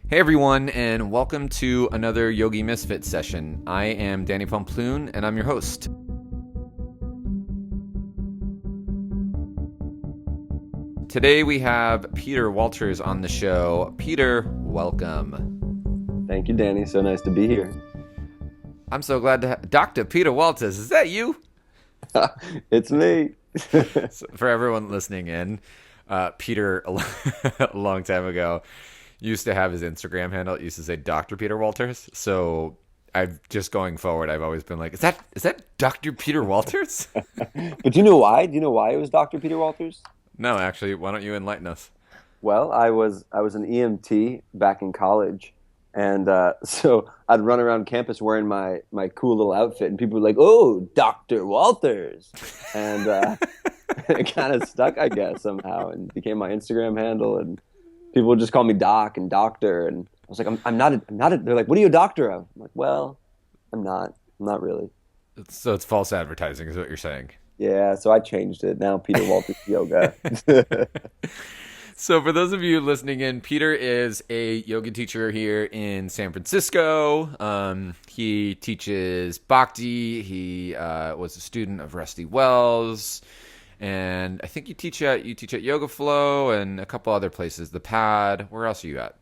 Hey everyone, and welcome to another Yogi Misfit session. I am Danny Pomploon, and I'm your host. Today we have Peter Walters on the show. Peter, welcome. Thank you, Danny. So nice to be here. I'm so glad to have Dr. Peter Walters. Is that you? It's me. So for everyone listening in, Peter, a long time ago, used to have his Instagram handle. It used to say Dr. Peter Walters. So I've just going forward, I've always been like, is that Dr. Peter Walters? But do you know why? Do you know why it was Dr. Peter Walters? No, actually, why don't you enlighten us? Well, I was an EMT back in college, and so I'd run around campus wearing my cool little outfit, and people were like, "Oh, Dr. Walters," and it kind of stuck, I guess, somehow, and became my Instagram handle, and people would just call me Doc and Doctor, and I was like, I'm not a. They're like, "What are you a doctor of?" I'm like, "Well, I'm not really." So it's false advertising, is what you're saying. Yeah, so I changed it. Now Peter Walters Yoga. So for those of you listening in, Peter is a yoga teacher here in San Francisco. He teaches bhakti. He was a student of Rusty Wells, and I think you teach at Yoga Flow and a couple other places. The Pad. Where else are you at?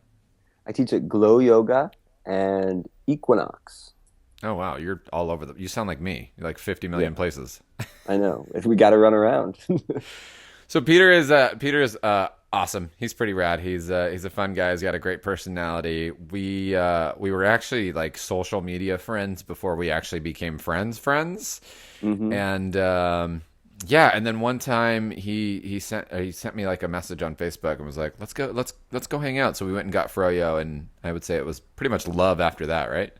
I teach at Glow Yoga and Equinox. Oh wow, you're all over you sound like me. You're like 50 Yeah, million places. I know. If we got to run around. So Peter is awesome. He's pretty rad. He's a fun guy. He's got a great personality. We were actually like social media friends before we actually became friends. hmm And yeah, and then one time he sent me like a message on Facebook and was like, let's go hang out. So we went and got froyo, and I would say it was pretty much love after that, right?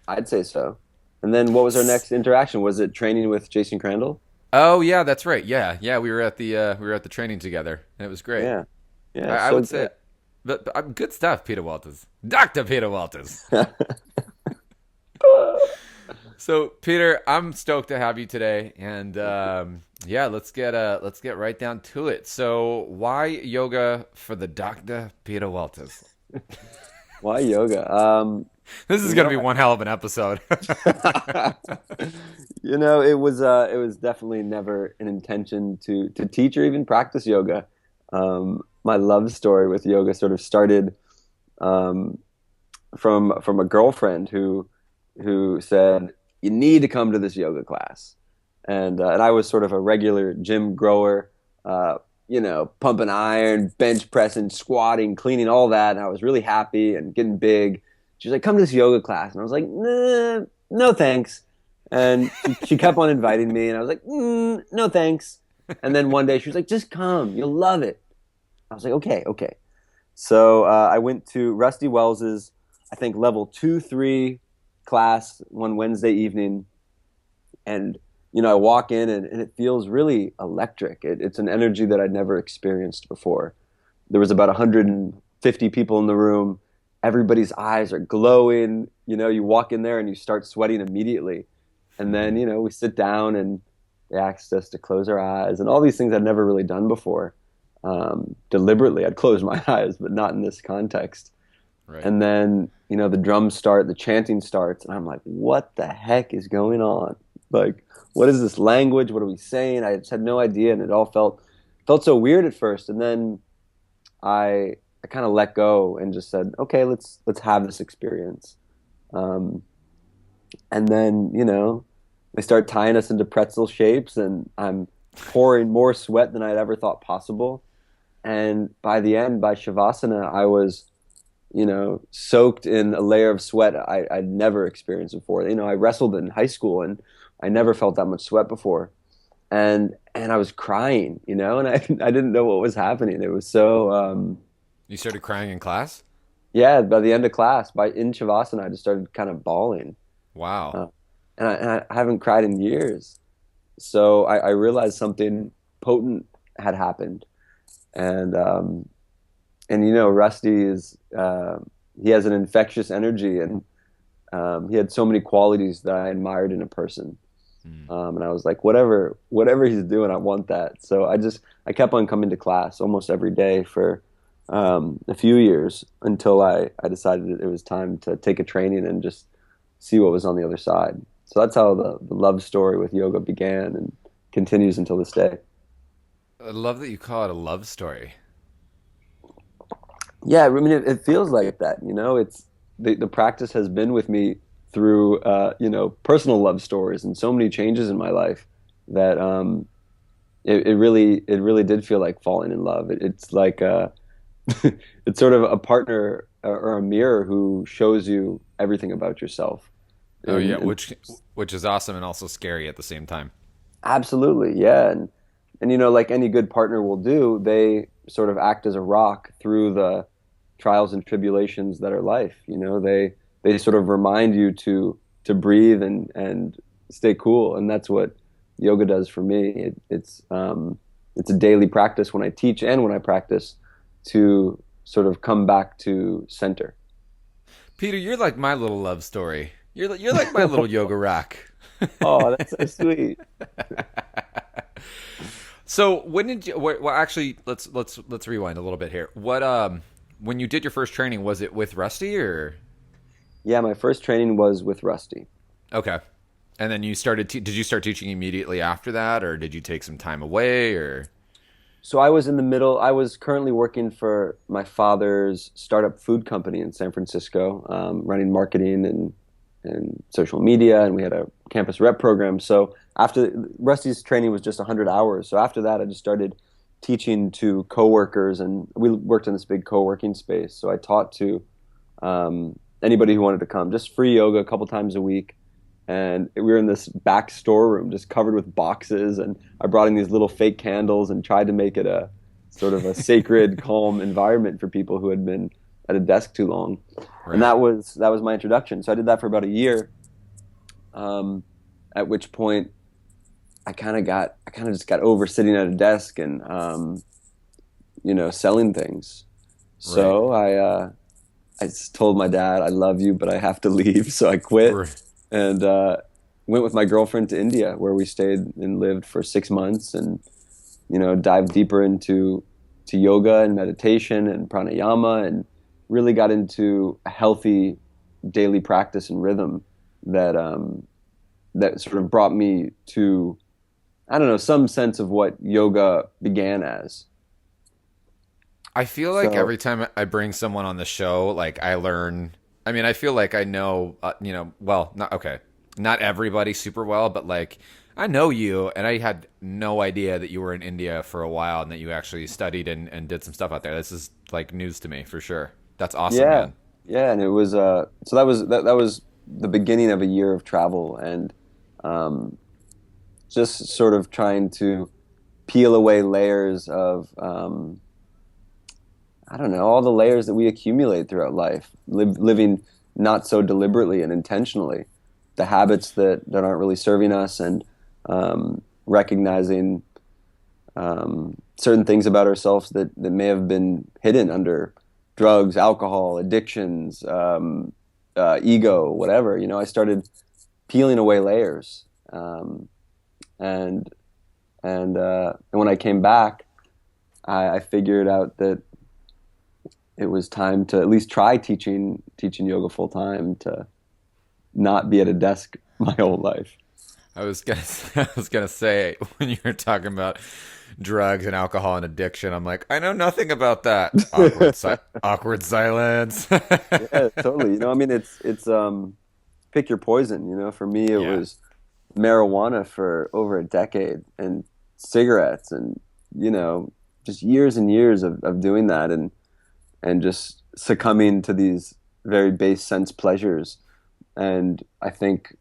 I'd say so. And then what was our next interaction? Was it training with Jason Crandall? Oh yeah, that's right. Yeah. We were at the training together, and it was great. Yeah. Yeah, I so would say, good. but good stuff, Peter Walters, Doctor Peter Walters. So Peter, I'm stoked to have you today, and yeah, let's get right down to it. So why yoga for the Doctor Peter Walters? Why yoga? This is You gonna know, be one hell of an episode. it was definitely never an intention to teach or even practice yoga. My love story with yoga sort of started um, from a girlfriend who said you need to come to this yoga class, and I was sort of a regular gym grower, pumping iron, bench pressing, squatting, cleaning, all that, and I was really happy and getting big. She was like, "Come to this yoga class," and I was like, "Nah, no thanks." And she kept on inviting me, and I was like, "No thanks." And then one day she was like, "Just come, you'll love it." I was like, "Okay, okay." So I went to Rusty Wells's, I think level 2, 3 class one Wednesday evening, and I walk in and it feels really electric. It's an energy that I'd never experienced before. There was about 150 people in the room. Everybody's eyes are glowing. You walk in there and you start sweating immediately, and then we sit down and they asked us to close our eyes and all these things I'd never really done before. Deliberately, I'd close my eyes, but not in this context. Right. And then, the drums start, the chanting starts, and I'm like, what the heck is going on? Like, what is this language? What are we saying? I just had no idea, and it all felt so weird at first. And then I kind of let go and just said, okay, let's have this experience. Um, and then, they start tying us into pretzel shapes, and I'm pouring more sweat than I'd ever thought possible. And by the end, by Shavasana, I was soaked in a layer of sweat I'd never experienced before. I wrestled in high school and I never felt that much sweat before. And I was crying, and I didn't know what was happening. It was so, You started crying in class? yeah, by the end of class, in Shavasana, I just started kind of bawling. Wow. Uh, and I haven't cried in years. So I realized something potent had happened. And Rusty he has an infectious energy, and he had so many qualities that I admired in a person. Hmm. And I was like, whatever he's doing, I want that. So I kept on coming to class almost every day for a few years until I decided that it was time to take a training and just see what was on the other side. So that's how the love story with yoga began and continues until this day. I love that you call it a love story. Yeah, I mean, it feels like that, you know, it's the practice has been with me through, personal love stories and so many changes in my life that, it really did feel like falling in love. It's like, it's sort of a partner or a mirror who shows you everything about yourself. Oh yeah, And which is awesome and also scary at the same time. absolutely, yeah. And like any good partner will do, they sort of act as a rock through the trials and tribulations that are life. They sort of remind you to breathe and stay cool, and that's what yoga does for me. It's a daily practice when I teach and when I practice to sort of come back to center. Peter, you're like my little love story. You're like my little yoga rock. Oh, that's so sweet. So when did you? Well, actually, let's rewind a little bit here. What when you did your first training, was it with Rusty or Yeah, my first training was with Rusty. okay? And then you started. Did you start teaching immediately after that, or did you take some time away? Or So I was in the middle. I was currently working for my father's startup food company in San Francisco, running marketing and social media, and we had a campus rep program. So after Rusty's training was just 100 hours. So after that, I just started teaching to coworkers, and we worked in this big co-working space. So I taught to anybody who wanted to come, just free yoga a couple times a week. And we were in this back storeroom just covered with boxes, and I brought in these little fake candles and tried to make it a sort of a sacred calm environment for people who had been at a desk too long. And right? that was my introduction. So I did that for about a year, at which point I kind of just got over sitting at a desk and selling things. Right. So I just told my dad, I love you, but I have to leave. So I quit Right. and went with my girlfriend to India, where we stayed and lived for 6 months, and dived deeper into to yoga and meditation and pranayama, and really got into a healthy daily practice and rhythm that that sort of brought me to, I don't know, some sense of what yoga began as. I feel like So every time I bring someone on the show, like I learn. I mean, I feel like I know, well, not okay, not everybody super well, but like I know you, and I had no idea that you were in India for a while and that you actually studied and did some stuff out there. This is like news to me for sure. That's awesome, yeah, man. yeah, and it was so that was the beginning of a year of travel, and um, just sort of trying to peel away layers of I don't know, all the layers that we accumulate throughout life, living not so deliberately and intentionally, the habits that aren't really serving us, and recognizing certain things about ourselves that may have been hidden under drugs, alcohol, addictions, ego, whatever. I started peeling away layers, and and when I came back, I figured out that it was time to at least try teaching yoga full time, to not be at a desk my whole life. I was gonna say when you were talking about drugs and alcohol and addiction, I'm like, I know nothing about that. Awkward silence. Yeah, totally. I mean, it's pick your poison. For me, it Yeah. was marijuana for over a decade, and cigarettes, and you know just years and years of doing that, and just succumbing to these very base sense pleasures. And I think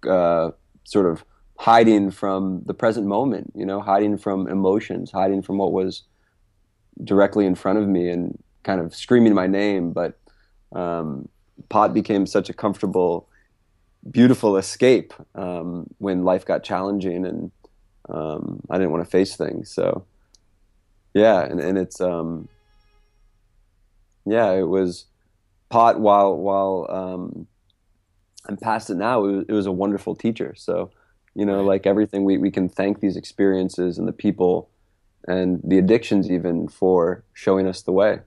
uh, sort of hiding from the present moment, hiding from emotions, hiding from what was directly in front of me, and kind of screaming my name. But um, pot became such a comfortable, beautiful escape when life got challenging, and I didn't want to face things. So yeah, and it's yeah, it was pot while I'm past it now. It was a wonderful teacher. So Right. like everything, we can thank these experiences and the people and the addictions even for showing us the way.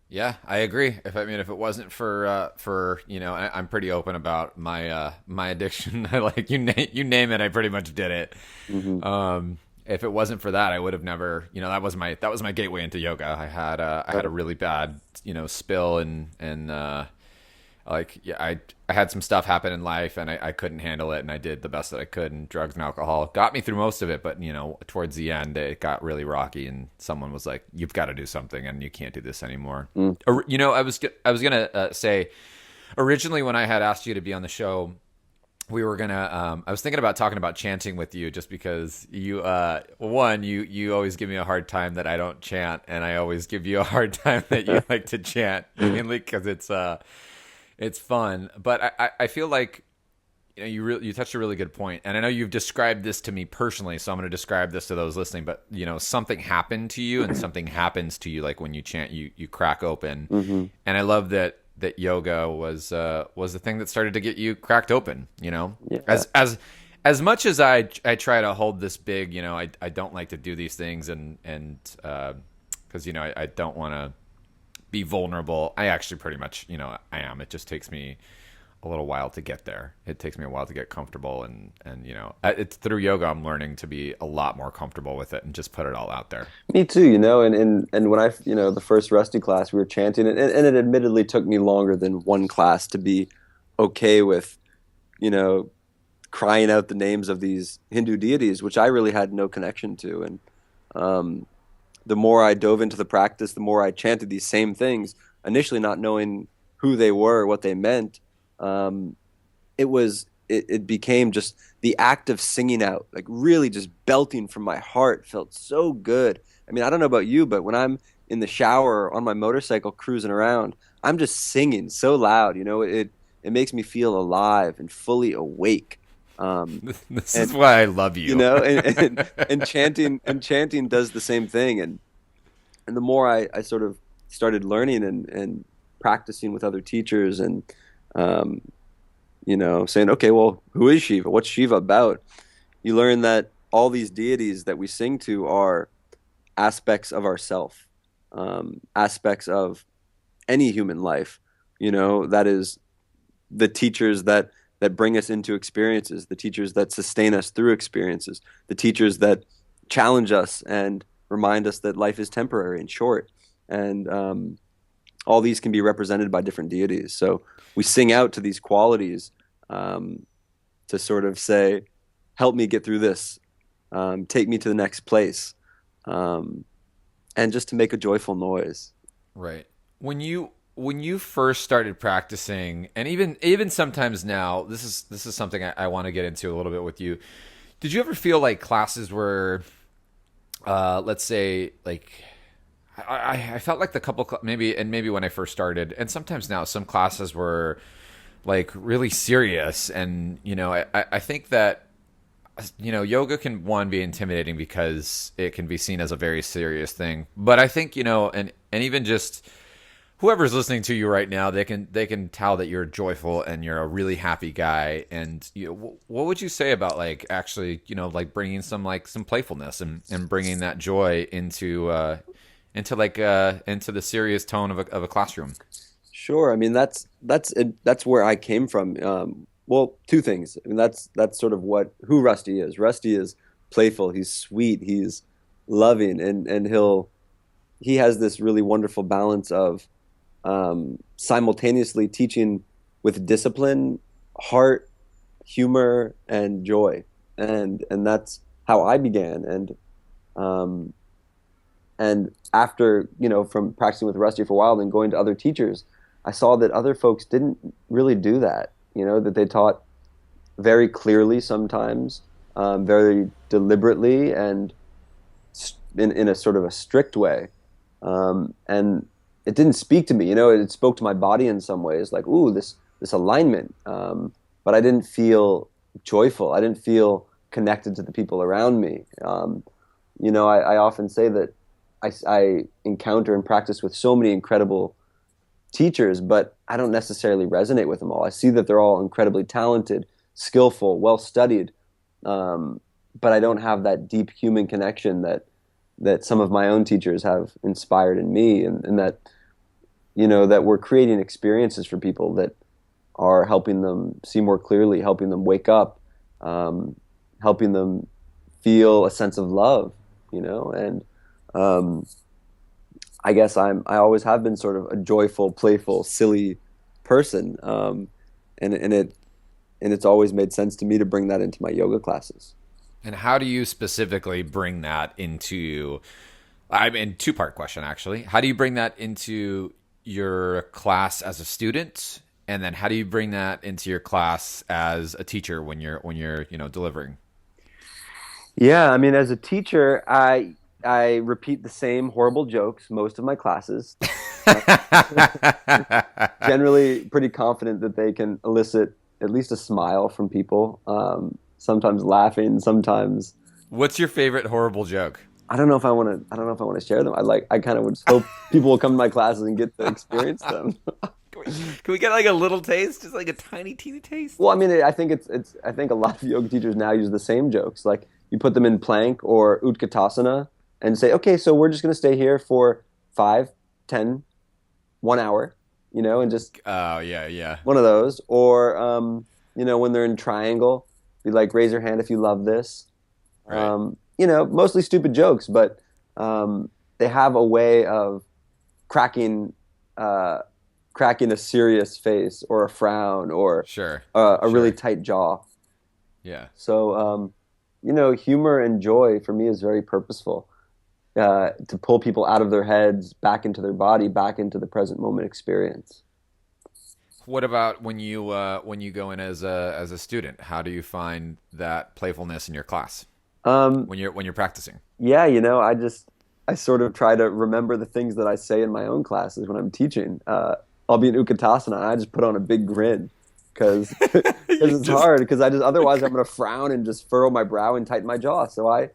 Yeah, I agree. If it wasn't for I'm pretty open about my addiction. I like you name it, I pretty much did it. Hmm. If it wasn't for that, I would have never, that was my gateway into yoga. I had a really bad, spill and like yeah, I had some stuff happen in life and I couldn't handle it and I did the best that I could, and drugs and alcohol got me through most of it, but towards the end it got really rocky and someone was like, you've got to do something and you can't do this anymore. Mm. I was gonna say, originally when I had asked you to be on the show, we were gonna I was thinking about talking about chanting with you, just because you always give me a hard time that I don't chant, and I always give you a hard time that you like to chant, mainly because it's fun. But I feel like you touched a really good point, and I know you've described this to me personally, so I'm going to describe this to those listening. But something happened to you, and something happens to you, like when you chant, you crack open, Hmm. and I love that yoga was the thing that started to get you cracked open. Yeah. As much as I try to hold this big, I don't like to do these things, and because I don't want to be vulnerable. I actually pretty much, I am. It just takes me a little while to get there. It takes me a while to get comfortable, and it's through yoga I'm learning to be a lot more comfortable with it and just put it all out there. Me too, and when the first Rusty class, we were chanting, and it admittedly took me longer than one class to be okay with, you know, crying out the names of these Hindu deities, which I really had no connection to. And um, the more I dove into the practice, the more I chanted these same things, initially not knowing who they were, what they meant. Um, it became just the act of singing out, like really just belting from my heart, felt so good. I mean, I don't know about you, but when I'm in the shower or on my motorcycle cruising around, I'm just singing so loud. It makes me feel alive and fully awake. Um, This is and why I love you. and chanting does the same thing. And the more I sort of started learning and practicing with other teachers and um, saying, okay, well, who is Shiva? What's Shiva about? You learn that all these deities that we sing to are aspects of ourself, aspects of any human life. That is the teachers that bring us into experiences, the teachers that sustain us through experiences, the teachers that challenge us and remind us that life is temporary and short. And all these can be represented by different deities. So we sing out to these qualities um, to sort of say, help me get through this, take me to the next place, um, and just to make a joyful noise. Right. When you first started practicing, and even sometimes now, this is something I want to get into a little bit with you. Did you ever feel like classes were, let's say, like I felt like the maybe when I first started, and sometimes now some classes were like really serious, and I think that yoga can, one, be intimidating because it can be seen as a very serious thing, but I think and even just whoever's listening to you right now, they can tell that you're joyful and you're a really happy guy. And what would you say about like actually like bringing some playfulness and bringing that joy into the serious tone of a classroom? Sure. I mean, that's where I came from. Well, two things. I mean, that's sort of who Rusty is. Rusty is playful. He's sweet. He's loving, and he has this really wonderful balance of simultaneously teaching with discipline, heart, humor, and joy. And that's how I began. Um, and after, from practicing with Rusty for a while and going to other teachers, I saw that other folks didn't really do that. That they taught very clearly sometimes, very deliberately, and in a sort of a strict way. And it didn't speak to me. It spoke to my body in some ways, like, ooh, this alignment. But I didn't feel joyful. I didn't feel connected to the people around me. I often say that I encounter and practice with so many incredible teachers, but I don't necessarily resonate with them all. I see that they're all incredibly talented, skillful, well studied, but I don't have that deep human connection that that some of my own teachers have inspired in me, and that that we're creating experiences for people that are helping them see more clearly, helping them wake up, um, helping them feel a sense of love, and um, I guess I always have been sort of a joyful, playful, silly person, and it's always made sense to me to bring that into my yoga classes. And how do you specifically bring that into, I mean, two-part question actually. How do you bring that into your class as a student? And then how do you bring that into your class as a teacher when you're, delivering? Yeah, I mean, as a teacher, I repeat the same horrible jokes most of my classes. Uh, Generally, pretty confident that they can elicit at least a smile from people. Sometimes laughing, sometimes What's your favorite horrible joke? I don't know if I want to. I don't know if I want to share them. I kind of would hope people will come to my classes and get to experience them. Can we get like a little taste, just like a tiny, teeny taste? Well, I mean, I think it's. I think a lot of yoga teachers now use the same jokes. Like you put them in plank or utkatasana and say, okay, so we're just going to stay here for 5, 10, 1 hour, and just Oh yeah, yeah. one of those. Or when they're in triangle, be like, raise your hand if you love this. Right. Mostly stupid jokes, but they have a way of cracking uh, cracking a serious face or a frown or Sure. a really Sure. tight jaw. Yeah. So, humor and joy for me is very purposeful to pull people out of their heads, back into their body, back into the present moment experience. What about when you go in as a student? How do you find that playfulness in your class Um, when you're practicing? yeah, I sort of try to remember the things that I say in my own classes when I'm teaching. I'll be in Utkatasana and I just put on a big grin because You it's just hard because I just otherwise I'm going to frown and just furrow my brow and tighten my jaw. So I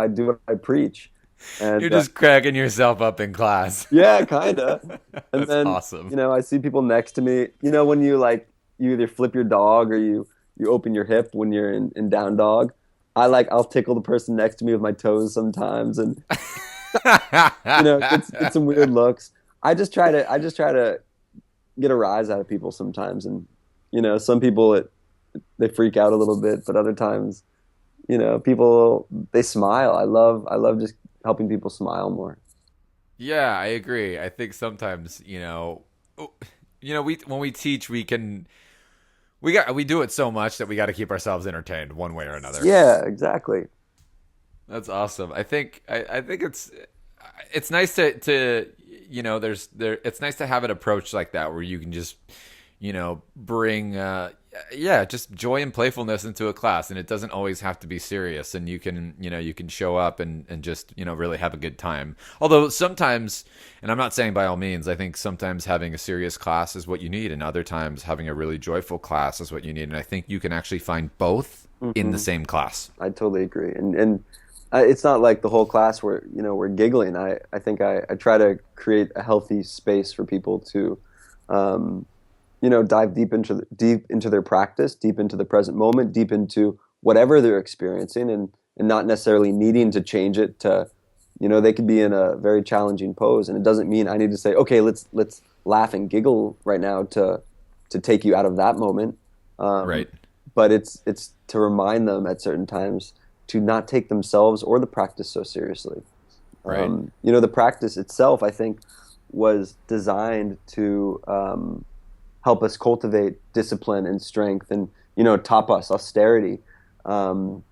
do what I preach, you're and just cracking yourself up in class. yeah, kind of. And That's then awesome. I see people next to me. When you either flip your dog or you open your hip when you're in down dog. I'll tickle the person next to me with my toes sometimes, and get some weird looks. I just try to get a rise out of people sometimes, and some people they freak out a little bit, but other times, people they smile. I love just helping people smile more. Yeah, I agree. I think sometimes, we when we teach, we do it so much that we got to keep ourselves entertained one way or another. Yeah, exactly. That's awesome. I think it's nice to it's nice to have an approach like that where you can just bring just joy and playfulness into a class, and it doesn't always have to be serious, and you can show up and just really have a good time. Although sometimes, and I'm not saying by all means, I think sometimes having a serious class is what you need, and other times having a really joyful class is what you need, and I think you can actually find both in the Hmm. same class. I totally agree. And it's not like the whole class where we're giggling. I think I try to create a healthy space for people to um, dive deep into their practice, deep into the present moment, deep into whatever they're experiencing, and not necessarily needing to change it to they could be in a very challenging pose, and it doesn't mean I need to say, okay, let's laugh and giggle right now to take you out of that moment. Um, Right. but it's to remind them at certain times to not take themselves or the practice so seriously. Right. The practice itself, I think, was designed to help us cultivate discipline and strength, and tapas austerity, um,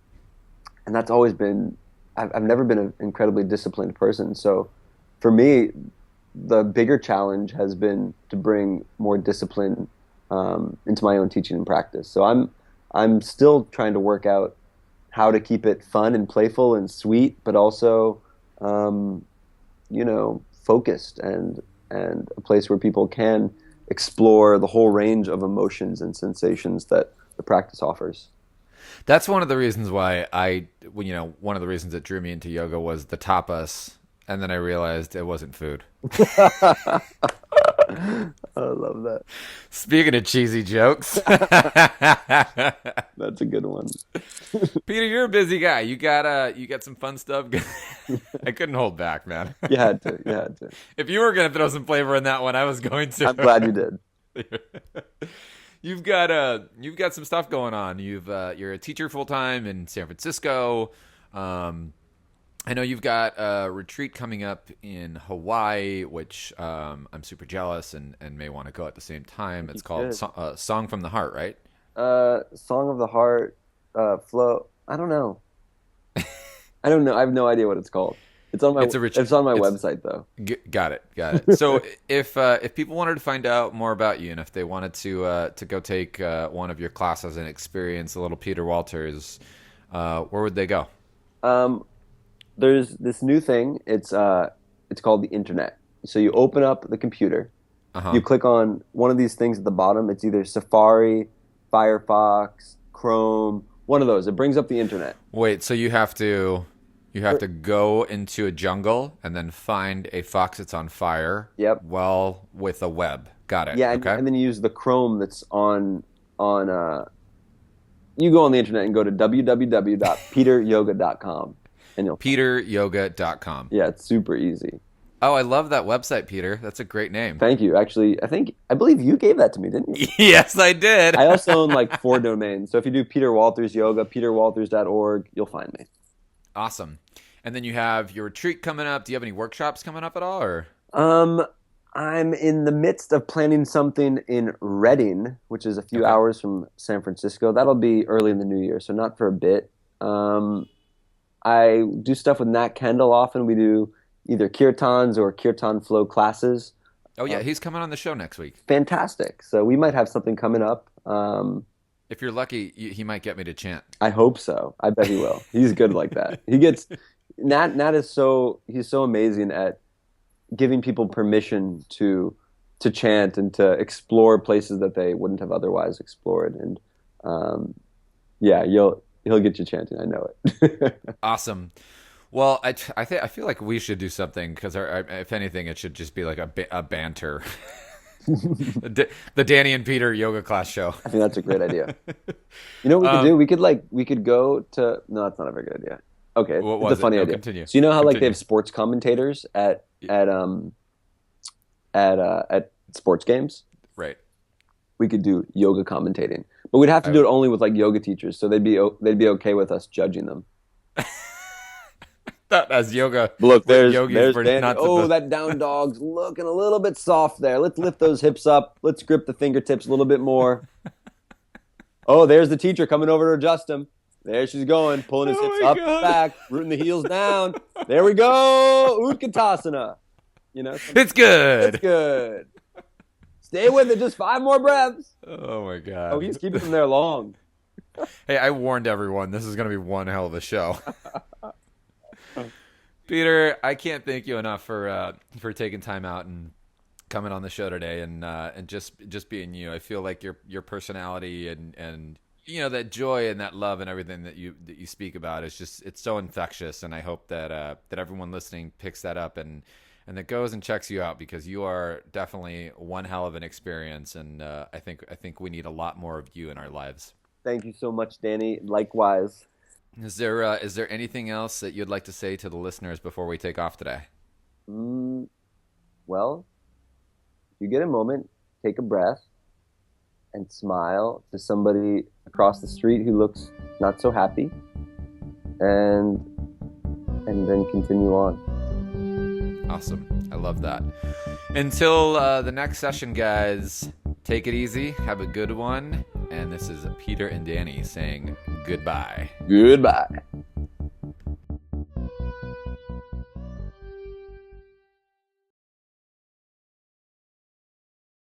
and that's always been. I've never been an incredibly disciplined person, so for me, the bigger challenge has been to bring more discipline into my own teaching and practice. So I'm still trying to work out how to keep it fun and playful and sweet, but also um, focused and a place where people can explore the whole range of emotions and sensations that the practice offers. That's one of the reasons why one of the reasons that drew me into yoga was the tapas, and then I realized it wasn't food. I love that. Speaking of cheesy jokes, That's a good one. Peter, you're a busy guy. You got some fun stuff. I couldn't hold back, man. You had to. You had to. If you were gonna throw some flavor in that one, I was going I'm to. glad you did. You've got some stuff going on. You're a teacher full time in San Francisco. I know you've got a retreat coming up in Hawaii, which I'm super jealous and may want to go at the same time. It's called Good. Song from the Heart, right? Song of the Heart, Flow. I don't know. I don't know. I have no idea what it's called. It's on my It's a retreat. it's on my It's website though. got it, got it. So if people wanted to find out more about you and if they wanted to go take one of your classes and experience a little Peter Walters, where would they go? Um, there's this new thing. It's called the internet. So you open up the computer, Uh-huh. you click on one of these things at the bottom. It's either Safari, Firefox, Chrome, one of those. It brings up the internet. Wait, so you have to go into a jungle and then find a fox that's on fire. Yep. Well, with a web. Got it. Yeah, Okay. and then you use the Chrome that's on you go on the internet and go to www.peteryoga.com and you'll PeterYoga.com. yeah, it's super easy. Oh, I love that website, Peter. That's a great name. Thank you. Actually, I believe you gave that to me, didn't you? Yes, I did. I also own like 4 domains. So if you do Peter Walters Yoga, peterwalters.org, you'll find me. Awesome. And then you have your retreat coming up. Do you have any workshops coming up at all, or? Um, I'm in the midst of planning something in Redding, which is a few Okay. hours from San Francisco. That'll be early in the new year, so not for a bit. I do stuff with Nat Kendall often. We do either kirtans or kirtan flow classes. Oh yeah, he's coming on the show next week. Fantastic. So we might have something coming up. If you're lucky, he might get me to chant. I hope so. I bet he will. He's good like that. He gets Nat is he's so amazing at giving people permission to chant and to explore places that they wouldn't have otherwise explored. And yeah, he'll get you chanting. I know it. Awesome. Well, I feel like we should do something because if anything, it should just be like a banter. The Danny and Peter yoga class show. I think that's a great idea. You know what we could do? We could go to. No, that's not a very good idea. Okay, What it's was a funny it? No, idea. continue. So you know how like they Continue. have sports commentators at sports games? Right. We could do yoga commentating, but we'd have to do it only with like yoga teachers, so they'd be okay with us judging them. That as yoga. Look, there's yogis were Danny. not Oh, supposed- that down dog's looking a little bit soft there. Let's lift those hips up. Let's grip the fingertips a little bit more. Oh, there's the teacher coming over to adjust him. There she's going, pulling his Oh hips my up, God. back, rooting the heels down. There we go, Utkatasana. You know, It's good. it's good. Stay with it, just 5 more breaths. Oh my god. Oh, he's keeping them there long. Hey, I warned everyone. This is going to be one hell of a show. Peter, I can't thank you enough for taking time out and coming on the show today and just being you. I feel like your personality and you know that joy and that love and everything that you speak about is just it's so infectious, and I hope that everyone listening picks that up and that goes and checks you out because you are definitely one hell of an experience, and I think we need a lot more of you in our lives. Thank you so much, Danny. Likewise. Is there anything else that you'd like to say to the listeners before we take off today? Well, if you get a moment, take a breath and smile to somebody across the street who looks not so happy, and then continue on. Awesome. I love that. Until the next session, guys, take it easy. Have a good one. And this is Peter and Danny saying goodbye. Goodbye.